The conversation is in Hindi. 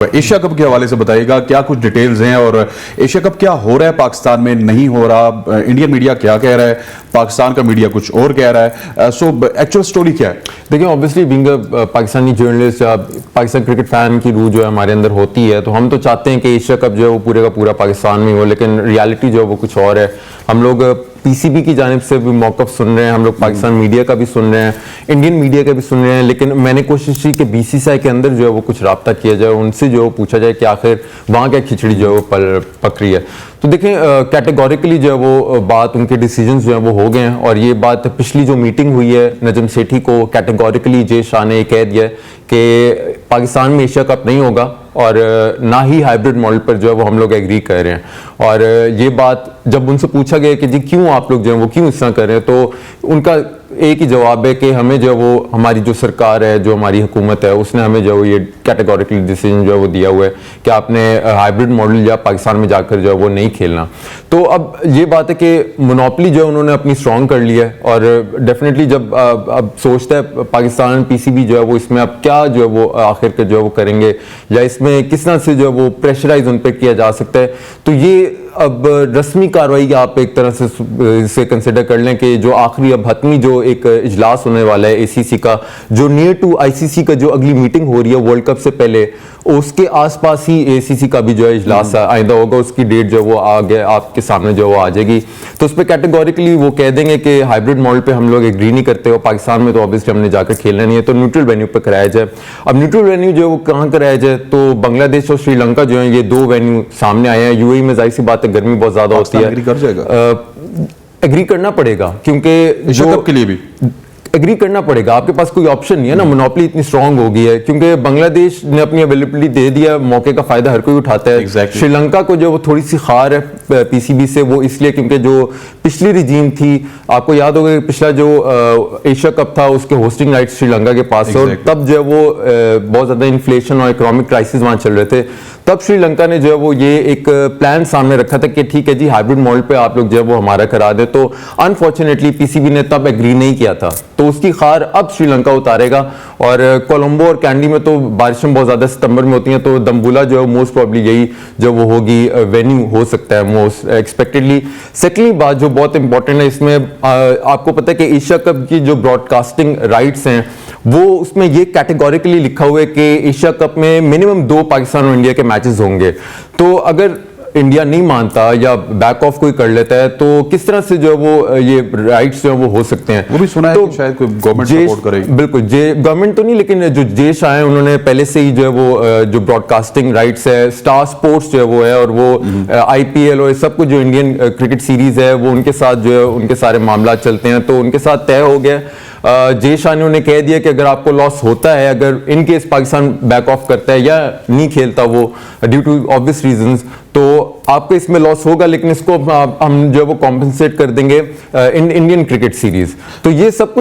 एशिया कप के हवाले से बताइएगा, क्या कुछ डिटेल्स हैं और एशिया कप क्या हो रहा है पाकिस्तान में, नहीं हो रहा, इंडियन मीडिया क्या कह रहा है, पाकिस्तान का मीडिया कुछ और कह रहा है, सो एक्चुअल स्टोरी क्या है? देखिए, obviously being a Pakistani journalist या पाकिस्तान क्रिकेट फैन की रूह जो है हमारे अंदर होती है, तो हम तो चाहते हैं कि एशिया कप जो है वो पूरे का पूरा पाकिस्तान में हो, लेकिन रियलिटी जो है वो कुछ और है। हम लोग पीसीबी की जानिब से भी मौक़िफ़ सुन रहे हैं, हम लोग पाकिस्तान मीडिया का भी सुन रहे हैं, इंडियन मीडिया का भी सुन रहे हैं, लेकिन मैंने कोशिश की कि बीसीसीआई के अंदर जो है वो कुछ राब्ता किया जाए, उनसे जो पूछा जाए कि आखिर वहाँ क्या खिचड़ी जो है वो पक रही है। तो देखें, कैटेगोरिकली जो है वो बात, उनके डिसीजंस जो है वो हो गए हैं, और ये बात पिछली जो मीटिंग हुई है नजम सेठी को कैटेगोरिकली जे शाह ने कह दिया है कि पाकिस्तान में एशिया कप नहीं होगा और ना ही हाइब्रिड मॉडल पर जो है वो हम लोग एग्री कर रहे हैं। और ये बात जब उनसे पूछा गया कि जी क्यों आप लोग जो है वो क्यों इस तरह कर रहे हैं, तो उनका एक ही जवाब है कि हमें जो है वो हमारी जो सरकार है, जो हमारी हुकूमत है, उसने हमें जो है ये कैटेगोरिकल डिसीजन जो है वो दिया हुआ है कि आपने हाइब्रिड मॉडल या पाकिस्तान में जाकर जो है वो नहीं खेलना। तो अब ये बात है कि मोनोपली जो है उन्होंने अपनी स्ट्रॉन्ग कर ली है, और डेफिनेटली जब अब सोचता है पाकिस्तान पीसीबी जो है वो इसमें अब क्या जो है वो आखिर के जो है वो करेंगे, या इसमें किस तरह से जो है वो प्रेशराइज उन पर किया जा सकता है। तो ये अब रस्मी कार्रवाई आप एक तरह से इसे कंसिडर कर लें कि जो आखिरी अब हतमी जो एक इजलास होने वाला है एसीसी का, जो नियर टू आईसीसी का जो अगली मीटिंग हो रही है वर्ल्ड कप से पहले, उसके आसपास ही एसीसी का भी जो है इजलास आइंदा होगा, उसकी डेट जो वो आगे आपके सामने जो वो आ जाएगी। तो उस पर कैटेगोरिकली वो कह देंगे कि हाइब्रिड मॉडल पे हम लोग एग्री नहीं करते हो, पाकिस्तान में तो ऑब्वियसली हमने जाकर खेलना नहीं है, तो न्यूट्रल वेन्यू पर कराया जाए। अब न्यूट्रल वेन्यू जो है वो कहाँ कराया जाए, तो बांग्लादेश और श्रीलंका जो है ये दो वेन्यू सामने आए हैं। यूएई में जाहिर सी बात है गर्मी बहुत ज्यादा होती है, एग्री कर जाएगा, एग्री करना पड़ेगा, क्योंकि एशिया कप के लिए भी एग्री करना पड़ेगा, आपके पास कोई ऑप्शन नहीं है ना, मोनोपली इतनी स्ट्रांग हो गई है, क्योंकि बांग्लादेश ने अपनी अवेलेबिलिटी दे दिया, मौके का फायदा हर कोई उठाता है। exactly. श्रीलंका को जो वो थोड़ी सी खार है पीसीबी से, वो इसलिए क्योंकि जो पिछली रिजीम थी, आपको याद होगा कि पिछला जो एशिया कप था उसके होस्टिंग राइट्स श्रीलंका के पास exactly. और तब जो है वो बहुत ज्यादा इन्फ्लेशन और इकोनॉमिक क्राइसिस वहां चल रहे थे। तब श्रीलंका ने जो है वो ये एक प्लान सामने रखा था कि ठीक है जी हाइब्रिड मॉडल पे आप लोग जो है वो हमारा करा दे, तो अनफॉर्चुनेटली पीसीबी ने तब एग्री नहीं किया था, तो उसकी खार अब श्रीलंका उतारेगा। और कोलंबो और कैंडी में तो बारिशें बहुत ज्यादा सितंबर में होती हैं, तो दम्बुला जो है मोस्ट प्रॉब्ली यही जो वो होगी वेन्यू हो सकता है मोस्ट एक्सपेक्टेडली। सेकेंडली बात जो बहुत इंपॉर्टेंट है इसमें, आपको पता है कि एशिया कप की जो ब्रॉडकास्टिंग राइट्स हैं वो उसमें ये कैटेगोरिकली लिखा हुआ है कि एशिया कप में मिनिमम 2 पाकिस्तान और इंडिया के मैचेस होंगे। तो अगर इंडिया नहीं मानता या बैक ऑफ कोई कर लेता है, तो किस तरह से जो है वो ये राइट्स जो है वो हो सकते हैं। वो भी सुना है तो कि शायद कोई गवर्नमेंट सपोर्ट करेगी। बिल्कुल, गवर्नमेंट तो नहीं, लेकिन जो देश आए उन्होंने पहले से ही जो है वो जो ब्रॉडकास्टिंग राइट्स है, स्टार स्पोर्ट्स जो है वो है, और वो आईपीएल और सब कुछ जो इंडियन क्रिकेट सीरीज है वो उनके साथ जो है उनके सारे मामला चलते हैं, तो उनके साथ तय हो गया। जे शाह ने उन्हें कह दिया कि अगर आपको लॉस होता है, अगर in case Pakistan back of करता है या नहीं खेलता वो ड्यू टू ऑब्वियस रीजंस, तो आपको इसमें लॉस होगा, लेकिन इसको हम जो है वो कॉम्पनसेट कर देंगे इंडियन क्रिकेट सीरीज। तो ये सब